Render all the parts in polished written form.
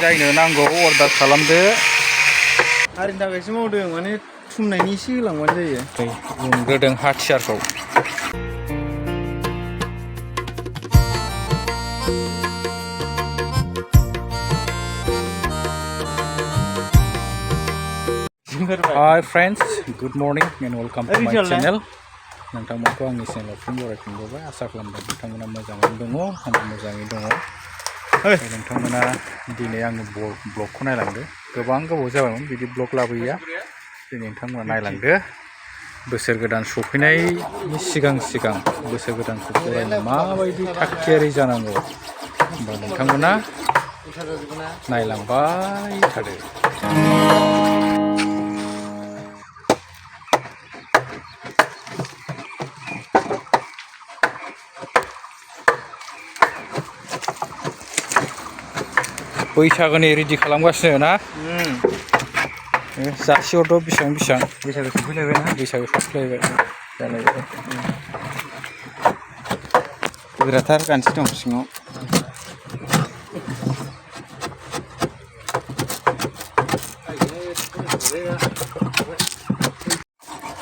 जायनो नांगौ अर्डार खालामदो। हारिनि थाखायसो मावदों माने थुमनायनि एसे होलांबानो जायो। उनग्रोदों हाथियारखौ। Hi friends, good morning and welcome to my channel. नोंथांमोनखौ आंनि चेनेलाव फिन बरायफिनबाय। आसा खालामदों नोंथांमोना मोजाङैनो दङ, आंबो मोजाङै दङ। नोंथांमोना दिनै आंनि ब्लगखौ नायलांदो। गोबां गोबाव जाबायमोन बिदि ब्लग लाबोयैया। दिनै नोंथांमोना नायलांदो। बोसोर गोदान सफैनायनि सिगां बोसोर गोदानखौ बरायनो माबायदि थागथियारि जानांगौ होमबा नोंथांमोना नायलांबाय थादो। बैसागोनि रेडि खालामगासिनो ना? जासिहरथ' बेसेबां बैसागो सफैलायबायना? बैसागो सफैलायबाय जालायबाय। गोराथार गानसि दं सिङाव।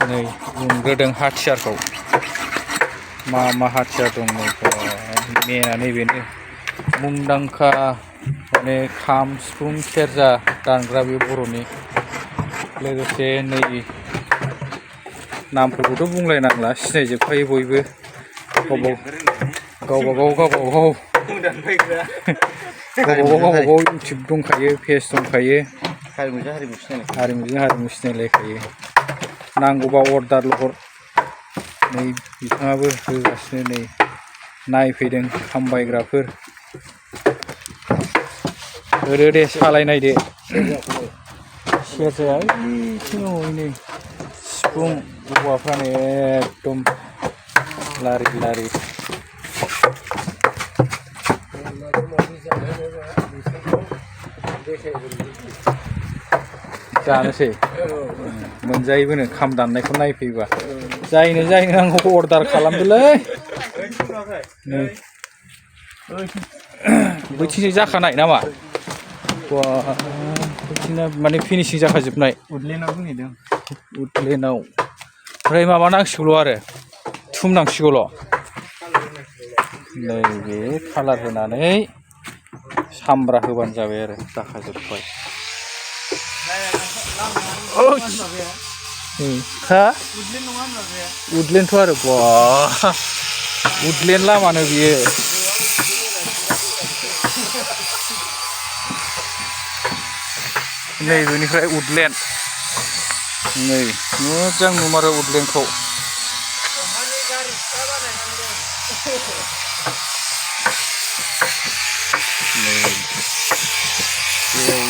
नै उनग्रोदों हाथियारखौ। मा हाथियार दं नै मेना नैबेनो मुंदांखा माने खाम सिफुं सेरजा दानग्रा बे बर'नि। लोगोसे नै नामफोरखौथ' बुंलायनांला, सिनायजोबखायो बयबो। गावबागाव इउटिउब दंखायो, पेज दंखायो। हारिमुजों हारिमु सिनायलायखायो। नांगौबा अर्डारल' हर। नै बिथाङाबो होगासिनो नै नायफैदों खाम बायग्राफोर। होदो दे सालायनायदो। सेरजाया ओइथिं दङ नै सिफुं औवाफ्रानो एकदम लारि जानोसै मोनजायोबोनो खाम दाननायखौ नायफैबा। जायनो नांगौ अर्डार खालामदोलै। नै बैथिंसो जाखानाय नामा? बैथिंना माने फिनिशिं जाखाजोबनाय। उडलेण्डआव बुंहैदों। उडलेण्डआव ओमफ्राय माबा नांसिगौल' आरो थुमनांसिगौल'। नैबे कालार होनानै सामब्रा होबानो जाबाय आरो जाखाजोब्बाय। उडलेण्डथ' आरो उडलेण्ड लामानो बियो। नैबेनिफ्राय उडलेण्ड। नै मोजां नुमारो उडलेण्डखौ।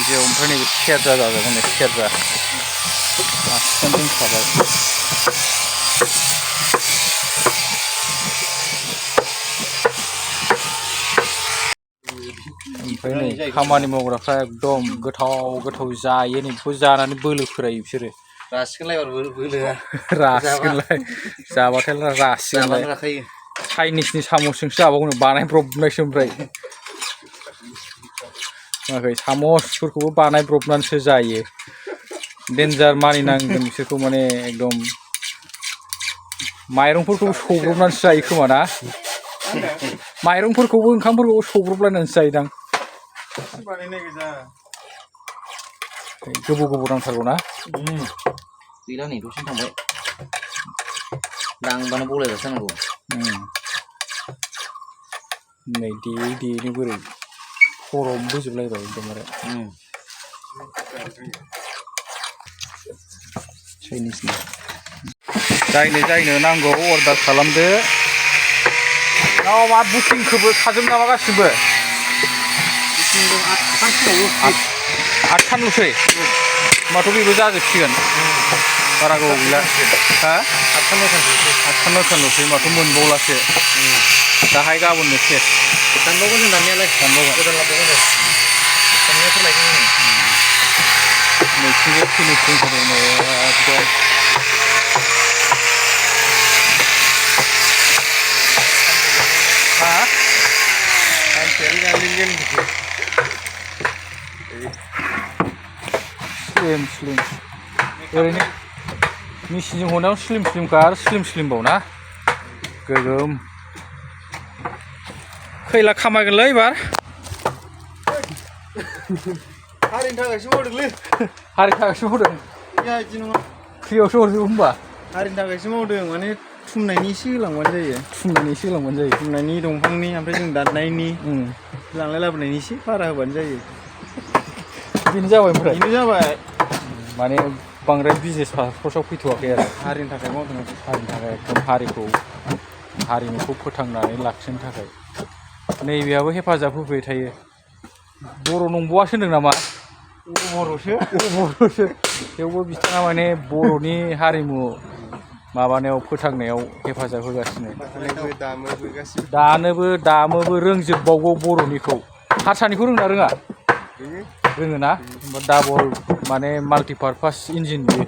जेव ओमफ्राय नैबे सेरजा जाजागोन, नै सेरजा आसिथाम दोनखाबाय। ओमफ्राय नै खामानि मावग्राफ्रा एकदम गोथाव जायो। नै बेखौ जानानै बोलो फोरायो बिसोरो। रासिगोनलाय जाबाथाय रासिगोनलाय। चाइनिसनि सामसजोंसो जाबावगोन, बानायब्रबनायसो। ओमफ्राय सामसफोरखौबो बानायब्रबनानैसो जायो। डेन्जार मानिनांगोन बिसोरखौ, माने एकदम माइरंफोरखौबो सौब्रबनानैसो जायो खोमा ना? माइरंफोरखौबो ओंखामफोरखौबो सौब्रबलायनानैसो जायोदां। गोबाव नांथारगौ ना? गैला नै दसेनो थांबाय। दांबानो बलायबासो जानांगौ। नै देयैनो बोरै खर'आवनो बोजोबलायबाय एकदमबारे। चाइनिसनि जायनो नांगौ अर्डार खालामदो। मा बुकिंखौबो खाजोब नामा गासिबो? आठथानिल'सै होमबाथ' बेबो जाजोबसिगोन। बारा गोबाव गैला। हा? 8-9थाल'सै होमबाथ' मोनबावलासो। दाहाय गाबोननो सेस। दानबावगोन जों दाननायालाय। गोदान लाबोगोन जों। दाननायाथ' लायगोन जों। नैथिंबो फिनिशिं होदों एकदम। स्लिम ओरैनो मेचिनजों हनायाव स्लिमखा आरो स्लिमबाव ना गोगोम खैला खामायगोनलै एबार हारिनि थाखायसो मावदोंलै हारिनि थाखायसो मावदों बिदि नङा फ्रियावसो हरजोबो होमबा हारिनि थाखायसो मावदों माने थुमनायनि एसे होलांबानो जायो थुमनायनि दंफांनि ओमफ्राय जों दाननायनि लांलाय लाबोनायनि एसे बारा होबानो जायो बेनो जाबाय ओमफ्राय बेनो जाबाय माने बांद्राय बिजनेस फारपसाव फैथ'वाखै आरो हारिनि थाखाय मावदों हारिनि थाखाय एकदम हारिमुखौ फोथांनानै लाखिनो थाखाय नैबेयाबो हेफाजाब होफैबाय थायो बर' नंबावासो होनदों नामा बर'सो थेवबो बिथाङा माने बर'नि हारिमु माबानायाव फोथांनायाव हेफाजाब होगासिनो दामोबो रोंजोबबावगौ बर'निखौ हारसानिखौ रोंना रोङा रोङोना होमबा डाबल माने माल्टिपारपास इन्जिन बियो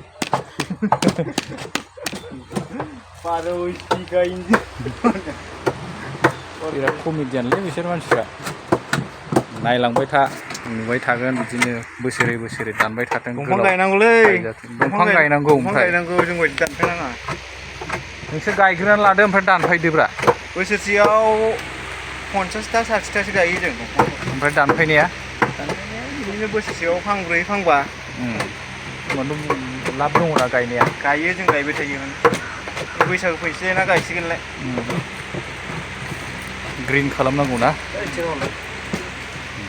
बिराद कमेडियानलै बिसोर मानसिफ्रा नायलांबाय था नुबाय थागोन बिदिनो बोसोरै दानबाय थाथों दंफां गायनांगौलै दंफां गायनांगौ जों बायदि दानफायनाङा नोंसोर गायग्रोनानै लादो ओमफ्राय दानफायदोब्रा बोसोरसेयाव 50टा 60टासो गायो जों ओमफ्राय दानफायनाया बिदिनो बोसोरसेयाव फांब्रै फांबा लाब दङ ना गायनाया गायो जों गायबाय थायो बैसागु फैसैना गायसिगोनलाय ग्रिन खालामनांगौ ना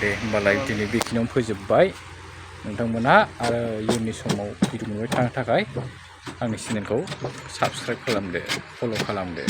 दे होमबालाय दिनै बेखिनियावनो फोजोबबाय नोंथांमोनहा आरो इयुननि समाव भिडिअ मोनबाय थानो थाखाय आंनि चेनेलखौ साबस्क्राइब खालामदो फल' खालामदो